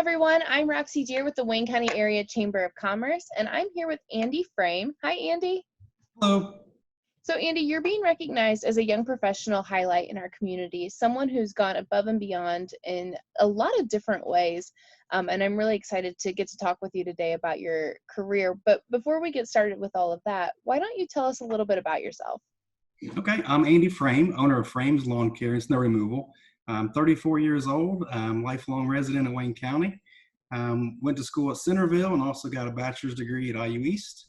everyone. I'm Roxie with the Wayne County Area Chamber of Commerce, and I'm here with Andy Frame. Hi, Andy. Hello. So, Andy, you're being recognized as a young professional highlight in our community, someone who's gone above and beyond in a lot of different ways. And I'm really excited to get to talk with you today about your career. But before we get started with all of that, why don't you tell us a little bit about yourself? Okay, I'm Andy Frame, owner of Frame's Lawn Care and Snow Removal. I'm 34 years old, lifelong resident of Wayne County. Went to school at Centerville and also got a bachelor's degree at IU East.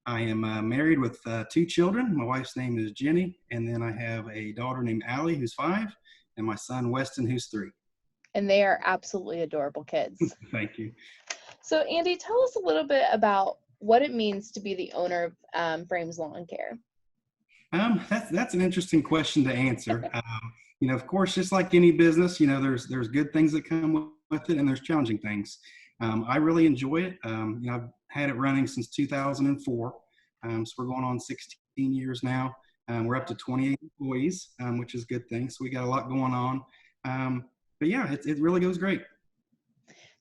I am married with 2 children. My wife's name is Jenny, and then I have a daughter named Allie, who's 5, and my son Weston, who's 3. And they are absolutely adorable kids. Thank you. So, Andy, tell us a little bit about what it means to be the owner of Frame's Lawn Care. That's an interesting question to answer. Of course, just like any business, there's good things that come with it and there's challenging things. I really enjoy it. I've had it running since 2004. So we're going on 16 years now. We're up to 28 employees, which is a good thing. So we got a lot going on. But yeah, it really goes great.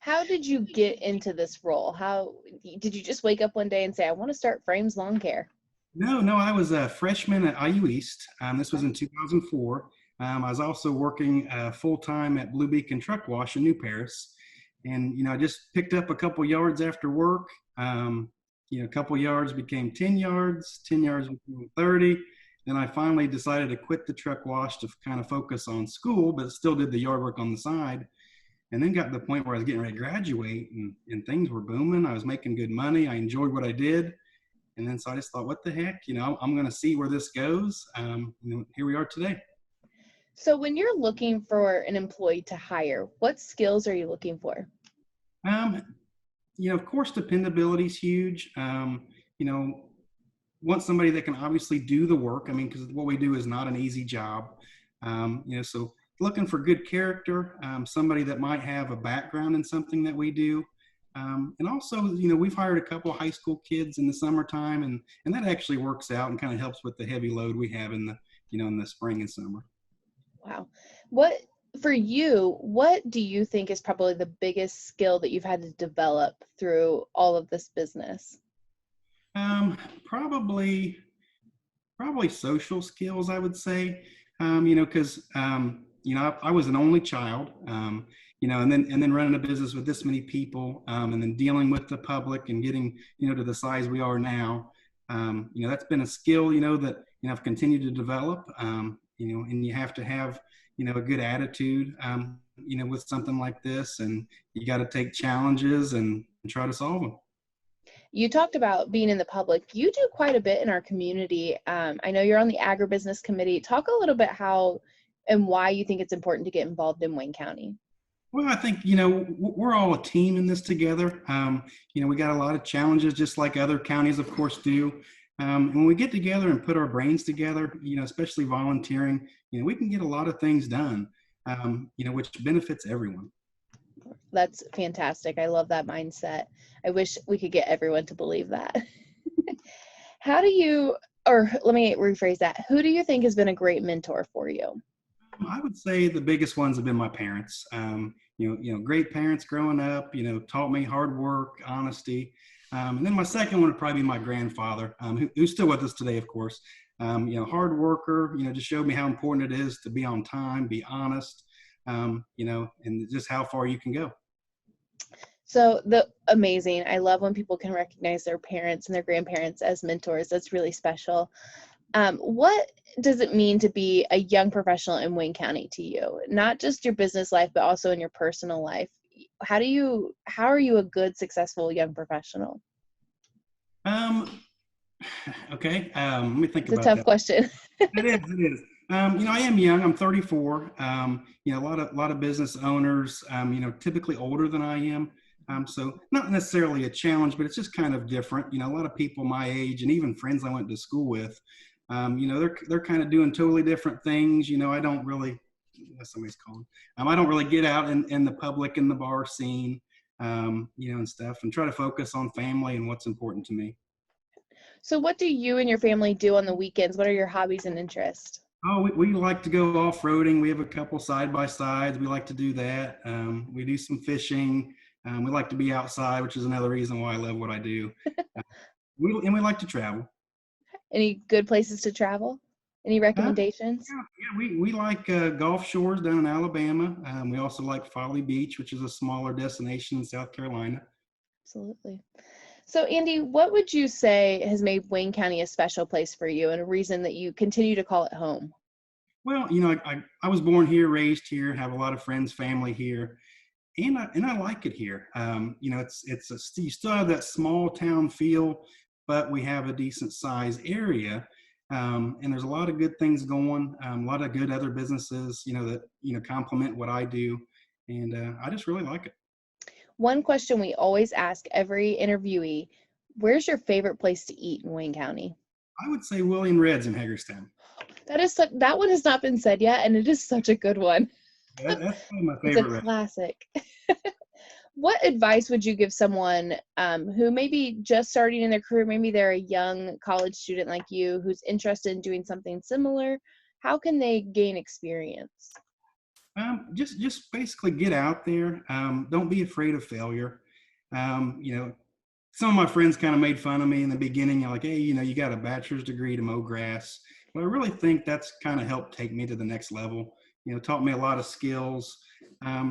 How did you get into this role? How did you just wake up one day and say, I want to start Frame's Lawn Care? No, I was a freshman at IU East. This was in 2004. I was also working full-time at Blue Beacon Truck Wash in New Paris. And, I just picked up a couple yards after work. A couple yards became 10 yards, 10 yards became 30. Then I finally decided to quit the truck wash to kind of focus on school, but still did the yard work on the side. And then got to the point where I was getting ready to graduate and things were booming. I was making good money. I enjoyed what I did. And then so I just thought, what the heck, I'm going to see where this goes. Here we are today. So when you're looking for an employee to hire, what skills are you looking for? Of course, dependability is huge. Want somebody that can obviously do the work. Because what we do is not an easy job. So looking for good character, somebody that might have a background in something that we do. And also, we've hired a couple of high school kids in the summertime, and that actually works out and kind of helps with the heavy load we have in the spring and summer. Wow. For you, what do you think is probably the biggest skill that you've had to develop through all of this business? Probably social skills, I would say, because, I was an only child, and then running a business with this many people, and then dealing with the public and getting, to the size we are now, that's been a skill, that, I've continued to develop, and you have to have, a good attitude, with something like this, and you got to take challenges and try to solve them. You talked about being in the public. You do quite a bit in our community. I know you're on the agribusiness committee. Talk a little bit how and why you think it's important to get involved in Wayne County. Well, I think, we're all a team in this together. We got a lot of challenges just like other counties, of course, do. When we get together and put our brains together, especially volunteering, we can get a lot of things done, which benefits everyone. That's fantastic. I love that mindset. I wish we could get everyone to believe that. Let me rephrase that. Who do you think has been a great mentor for you? I would say the biggest ones have been my parents. Great parents growing up, taught me hard work, honesty. And then my second one would probably be my grandfather, who's still with us today, of course. Hard worker, just showed me how important it is to be on time, be honest, and just how far you can go. So amazing. I love when people can recognize their parents and their grandparents as mentors. That's really special. What does it mean to be a young professional in Wayne County to you? Not just your business life, but also in your personal life. How are you a good, successful young professional? Okay. Let me think about that. It's a tough question. It is. I am young. I'm 34. A lot of business owners, typically older than I am. So not necessarily a challenge, but it's just kind of different. A lot of people my age and even friends I went to school with, they're kind of doing totally different things. I don't really, somebody's calling. I don't really get out in the public in the bar scene, and stuff, and try to focus on family and what's important to me. So what do you and your family do on the weekends? What are your hobbies and interests? Oh, we like to go off-roading. We have a couple side-by-sides. We like to do that. We do some fishing. We like to be outside, which is another reason why I love what I do. Uh, we like to travel. Any good places to travel? Any recommendations? Yeah, we like Gulf Shores down in Alabama. We also like Folly Beach, which is a smaller destination in South Carolina. Absolutely. So, Andy, what would you say has made Wayne County a special place for you and a reason that you continue to call it home? Well, I was born here, raised here, have a lot of friends, family here, and I like it here. You still have that small town feel, but we have a decent size area, and there's a lot of good things going. A lot of good other businesses, that complement what I do, and I just really like it. One question we always ask every interviewee, where's your favorite place to eat in Wayne County? I would say William Red's in Hagerstown. That one has not been said yet, and it is such a good one. That's probably my It's a favorite. classic. What advice would you give someone who may be just starting in their career? Maybe they're a young college student like you who's interested in doing something similar. How can they gain experience? Just basically get out there. Don't be afraid of failure. Um, you know, some of my friends kind of made fun of me in the beginning. Like, hey, you got a bachelor's degree to mow grass. But I really think that's kind of helped take me to the next level. Taught me a lot of skills.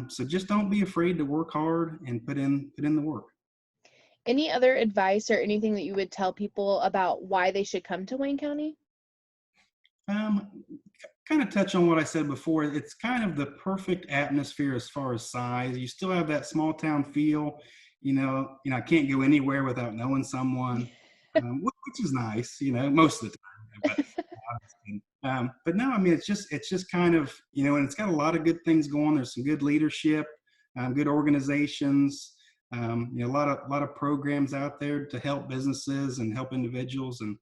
So just don't be afraid to work hard and put in the work. Any other advice or anything that you would tell people about why they should come to Wayne County? Um, Kind of touch on what I said before. It's kind of the perfect atmosphere as far as size. You still have that small town feel. I can't go anywhere without knowing someone, which is nice. Most of the time. But no, I mean, it's just kind of, and it's got a lot of good things going. There's some good leadership, good organizations, a lot of programs out there to help businesses and help individuals. And,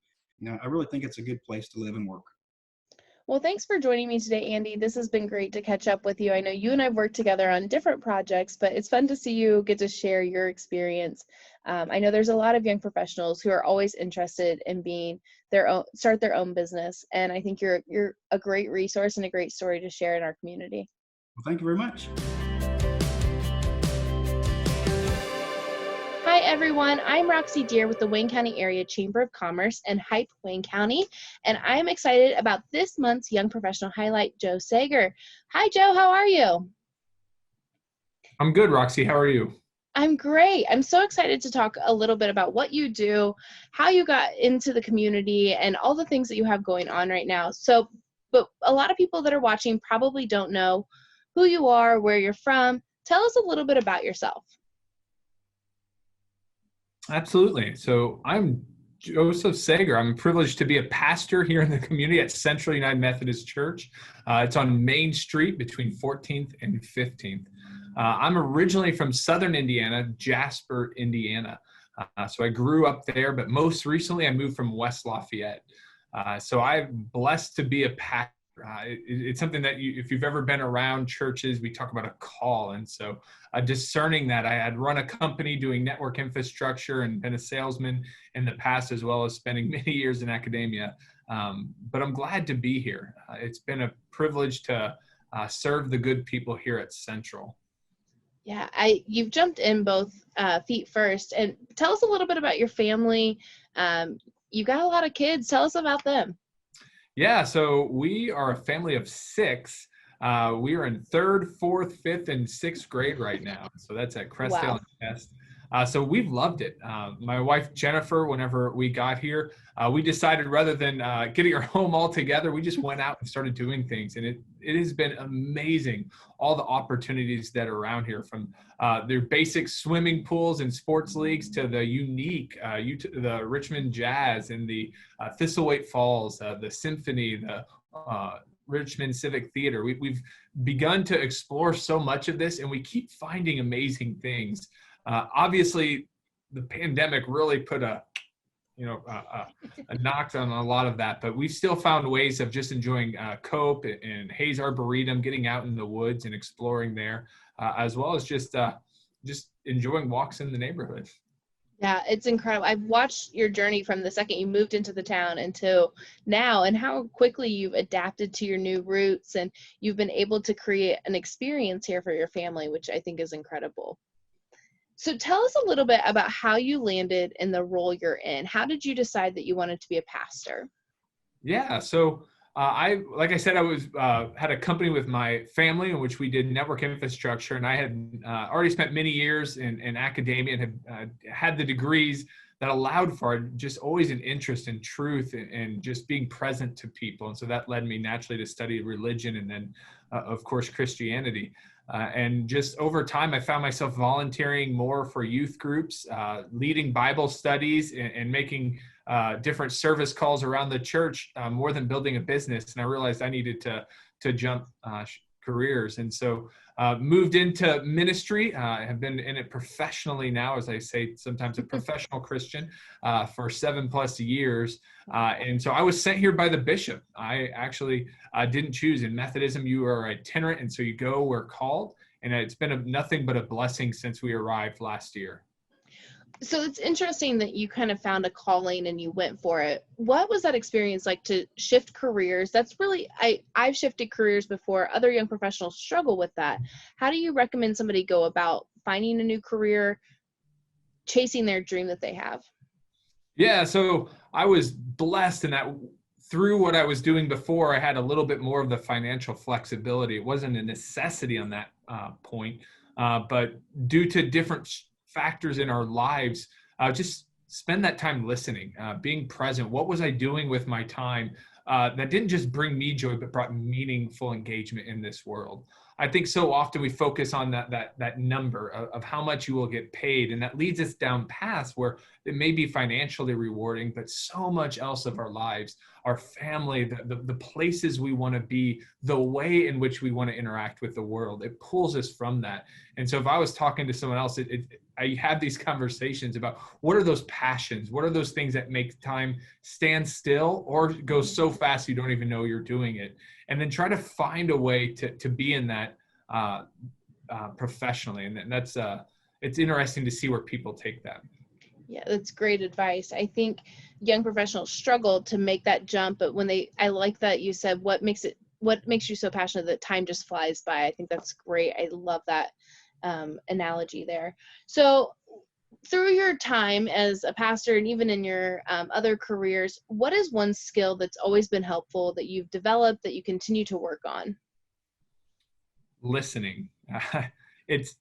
I really think it's a good place to live and work. Well, thanks for joining me today, Andy. This has been great to catch up with you. I know you and I have worked together on different projects, but it's fun to see you get to share your experience. I know there's a lot of young professionals who are always interested in being start their own business, and I think you're a great resource and a great story to share in our community. Well, thank you very much. Hi, everyone. I'm Roxie Deer with the Wayne County Area Chamber of Commerce and Hype Wayne County, and I'm excited about this month's Young Professional Highlight, Joe Seger. Hi, Joe. How are you? I'm good, Roxie. How are you? I'm great. I'm so excited to talk a little bit about what you do, how you got into the community, and all the things that you have going on right now. But a lot of people that are watching probably don't know who you are, where you're from. Tell us a little bit about yourself. Absolutely. So I'm Joseph Seger. I'm privileged to be a pastor here in the community at Central United Methodist Church. It's on Main Street between 14th and 15th. I'm originally from Southern Indiana, Jasper, Indiana. So I grew up there, but most recently I moved from West Lafayette. So I'm blessed to be a pastor. It's something that if you've ever been around churches, we talk about a call. And so discerning that, I had run a company doing network infrastructure and been a salesman in the past, as well as spending many years in academia. But I'm glad to be here. It's been a privilege to serve the good people here at Central. Yeah, you've jumped in both feet first. And tell us a little bit about your family. You've got a lot of kids. Tell us about them. Yeah, so we are a family of 6. We are in 3rd, 4th, 5th, and 6th grade right now. So that's at Crestdale Wow. and Test. So we've loved it. My wife, Jennifer, whenever we got here, we decided rather than getting our home all together, we just went out and started doing things. And it has been amazing, all the opportunities that are around here, from their basic swimming pools and sports leagues to the unique, the Richmond Jazz and the Thistlethwaite Falls, the Symphony, the Richmond Civic Theater. We've begun to explore so much of this, and we keep finding amazing things. Obviously, the pandemic really put a knock on a lot of that, but we've still found ways of just enjoying Cope and Hayes Arboretum, getting out in the woods and exploring there, as well as just enjoying walks in the neighborhood. Yeah, it's incredible. I've watched your journey from the second you moved into the town until now, and how quickly you've adapted to your new roots, and you've been able to create an experience here for your family, which I think is incredible. So tell us a little bit about how you landed in the role you're in. How did you decide that you wanted to be a pastor? Yeah. So like I said, I was had a company with my family in which we did network infrastructure, and I had already spent many years in academia and had had the degrees that allowed for just always an interest in truth and just being present to people. And so that led me naturally to study religion and then, of course, Christianity. And just over time, I found myself volunteering more for youth groups, leading Bible studies, and making different service calls around the church more than building a business. And I realized I needed to jump careers. And so moved into ministry. I have been in it professionally now, as I say, sometimes a professional Christian for 7+ years. And so I was sent here by the bishop. I actually didn't choose. In Methodism, you are itinerant, and so you go where called. And it's been nothing but a blessing since we arrived last year. So it's interesting that you kind of found a calling and you went for it. What was that experience like to shift careers? That's really, I've shifted careers before. Other young professionals struggle with that. How do you recommend somebody go about finding a new career, chasing their dream that they have? Yeah, so I was blessed in that through what I was doing before, I had a little bit more of the financial flexibility. It wasn't a necessity on that point, but due to different factors in our lives, just spend that time listening, being present. What was I doing with my time that didn't just bring me joy, but brought meaningful engagement in this world? I think so often we focus on that number of how much you will get paid, and that leads us down paths where it may be financially rewarding, but so much else of our lives, our family, the places we want to be, the way in which we want to interact with the world, it pulls us from that. And so if I was talking to someone else, I have these conversations about what are those passions, what are those things that make time stand still or go so fast you don't even know you're doing it, and then try to find a way to be in that professionally. And that's it's interesting to see where people take that. Yeah, that's great advice. I think young professionals struggle to make that jump, but I like that you said what makes you so passionate that time just flies by. I think that's great. I love that analogy there. So through your time as a pastor and even in your other careers, what is one skill that's always been helpful that you've developed that you continue to work on? Listening. It's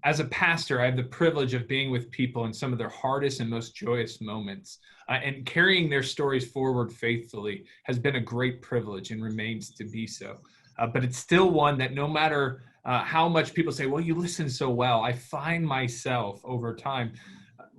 as a pastor, I have the privilege of being with people in some of their hardest and most joyous moments, and carrying their stories forward faithfully has been a great privilege and remains to be so. But it's still one that no matter how much people say, well, you listen so well, I find myself over time,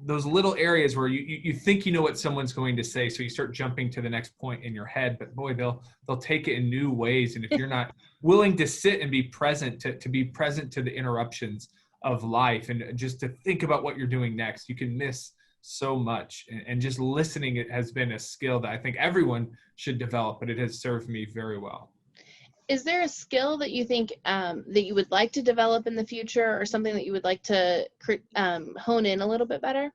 those little areas where you think you know what someone's going to say, so you start jumping to the next point in your head, but boy, they'll take it in new ways. And if you're not willing to sit and be present, to be present to the interruptions of life and just to think about what you're doing next, you can miss so much. And just listening, it has been a skill that I think everyone should develop, but it has served me very well. Is there a skill that you think that you would like to develop in the future, or something that you would like to hone in a little bit better?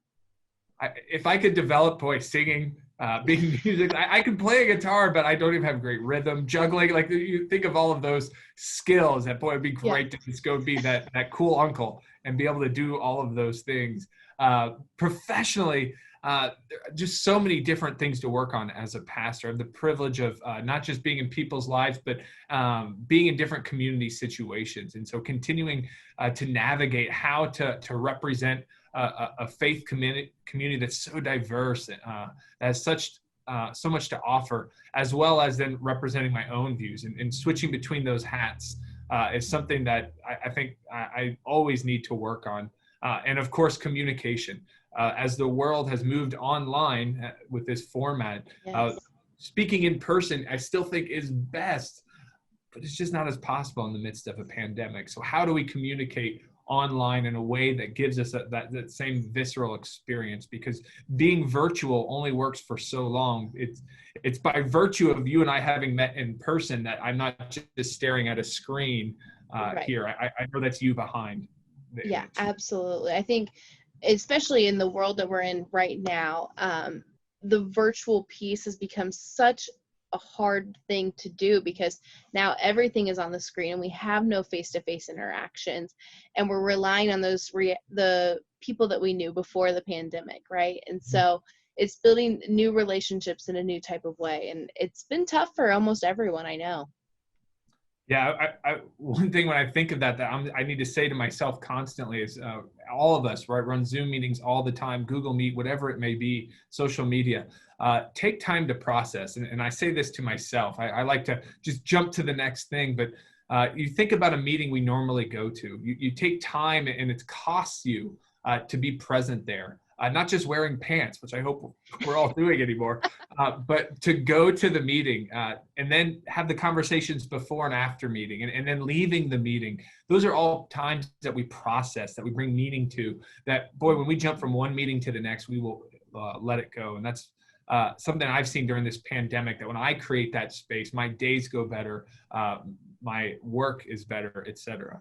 If I could develop singing, being music, I can play a guitar, but I don't even have great rhythm. Juggling, like you think of all of those skills, that boy, it'd be great to just go be that cool uncle and be able to do all of those things. Professionally, just so many different things to work on as a pastor. I have the privilege of not just being in people's lives, but being in different community situations. And so continuing to navigate how to represent a faith community that's so diverse, that has so much to offer, as well as then representing my own views and switching between those hats is something that I think I always need to work on. And of course, communication. As the world has moved online with this format, speaking in person, I still think is best, but it's just not as possible in the midst of a pandemic. So how do we communicate online in a way that gives us that same visceral experience? Because being virtual only works for so long. It's by virtue of you and I having met in person that I'm not just staring at a screen here. I know that's you behind. Yeah, absolutely. I think, especially in the world that we're in right now, the virtual piece has become such a hard thing to do because now everything is on the screen and we have no face-to-face interactions, and we're relying on the people that we knew before the pandemic, right? And so it's building new relationships in a new type of way, and it's been tough for almost everyone I know. Yeah, one thing when I think of that I need to say to myself constantly is all of us, right, run Zoom meetings all the time, Google Meet, whatever it may be, social media. Take time to process. And I say this to myself. I like to just jump to the next thing, but you think about a meeting we normally go to. You take time, and it costs you to be present there. Not just wearing pants, which I hope we're all doing anymore, but to go to the meeting and then have the conversations before and after meeting, and then leaving the meeting. Those are all times that we process, that we bring meaning to, that, boy, when we jump from one meeting to the next, we will let it go. And that's something I've seen during this pandemic, that when I create that space, my days go better, my work is better, etc.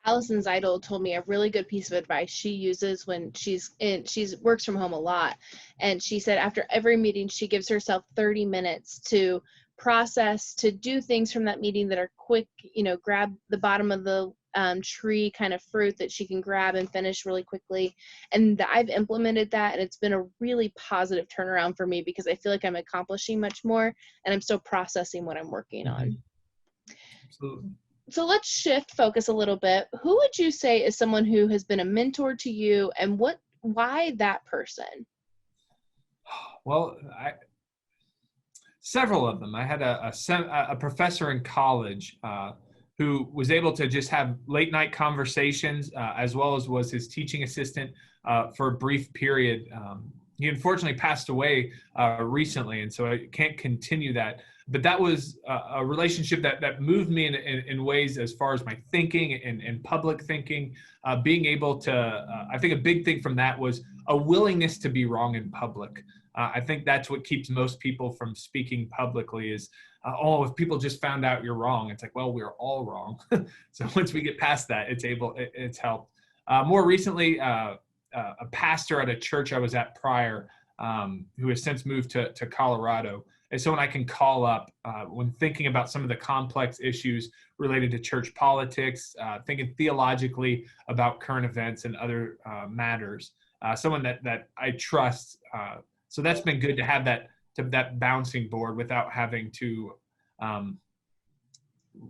Allison Zeidel told me a really good piece of advice she uses when she works from home a lot. And she said after every meeting, she gives herself 30 minutes to process, to do things from that meeting that are quick, grab the bottom of the tree kind of fruit that she can grab and finish really quickly. And I've implemented that, and it's been a really positive turnaround for me because I feel like I'm accomplishing much more and I'm still processing what I'm working on. Absolutely. So let's shift focus a little bit. Who would you say is someone who has been a mentor to you, and why that person? Well, several of them. I had a professor in college who was able to just have late night conversations, as well as was his teaching assistant for a brief period. He unfortunately passed away recently, and so I can't continue that. But that was a relationship that moved me in ways as far as my thinking and public thinking, being able to, I think a big thing from that was a willingness to be wrong in public. I think that's what keeps most people from speaking publicly is, if people just found out you're wrong, it's like, well, we're all wrong. So once we get past that, it's helped. More recently, a pastor at a church I was at prior, who has since moved to Colorado, is someone I can call up when thinking about some of the complex issues related to church politics, thinking theologically about current events and other matters. Someone that I trust. So that's been good to have that bouncing board without having to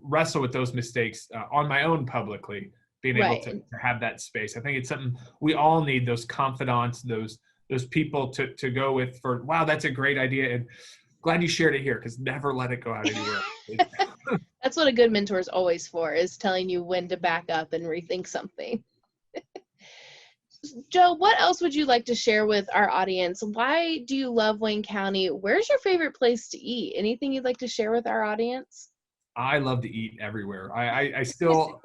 wrestle with those mistakes on my own publicly, being able to have that space. I think it's something we all need, those confidants, those people to go with for, wow, that's a great idea. And glad you shared it here, because never let it go out anywhere. That's what a good mentor is always for, is telling you when to back up and rethink something. Joe, what else would you like to share with our audience? Why do you love Wayne County? Where's your favorite place to eat? Anything you'd like to share with our audience? I love to eat everywhere. I still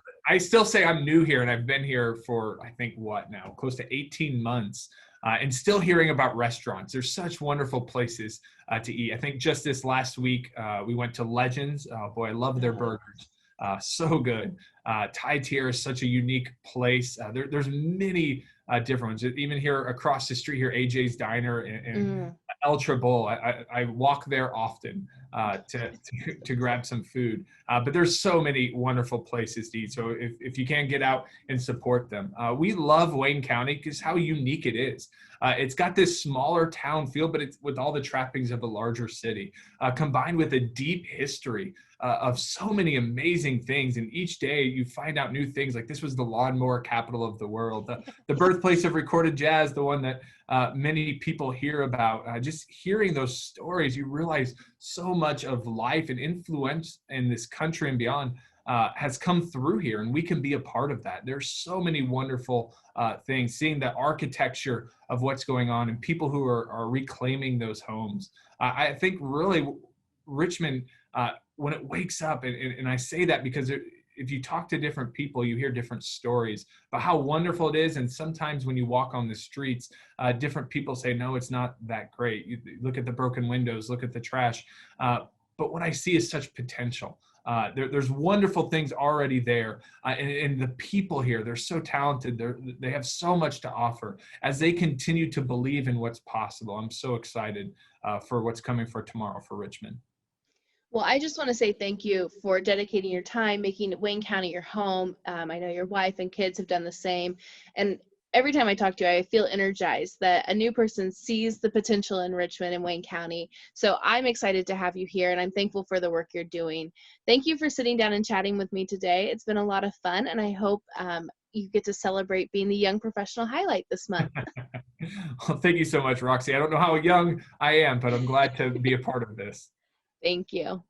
say I'm new here, and I've been here for, I think, close to 18 months. And still hearing about restaurants. There's such wonderful places to eat. I think just this last week, we went to Legends. Oh boy, I love their burgers. So good. Thai Tier is such a unique place. There's many different ones. Even here across the street here, AJ's Diner and El Tribol. I walk there often to grab some food. But there's so many wonderful places to eat. So if you can get out and support them. We love Wayne County because how unique it is. It's got this smaller town feel, but it's with all the trappings of a larger city, combined with a deep history of so many amazing things. And each day you find out new things, like this was the lawnmower capital of the world, the birthplace of recorded jazz, the one that many people hear about. Just hearing those stories, you realize so much of life and influence in this country and beyond has come through here, and we can be a part of that. There's so many wonderful things, seeing the architecture of what's going on and people who are reclaiming those homes. I think really Richmond, when it wakes up, and I say that because if you talk to different people, you hear different stories about how wonderful it is. And sometimes when you walk on the streets, different people say, no, it's not that great. You look at the broken windows, look at the trash. But what I see is such potential. There's wonderful things already there. And the people here, they're so talented. They have so much to offer as they continue to believe in what's possible. I'm so excited for what's coming for tomorrow for Richmond. Well, I just want to say thank you for dedicating your time, making Wayne County your home. I know your wife and kids have done the same. And every time I talk to you, I feel energized that a new person sees the potential enrichment in Wayne County. So I'm excited to have you here, and I'm thankful for the work you're doing. Thank you for sitting down and chatting with me today. It's been a lot of fun, and I hope you get to celebrate being the Young Professional Highlight this month. Well, thank you so much, Roxie. I don't know how young I am, but I'm glad to be a part of this. Thank you.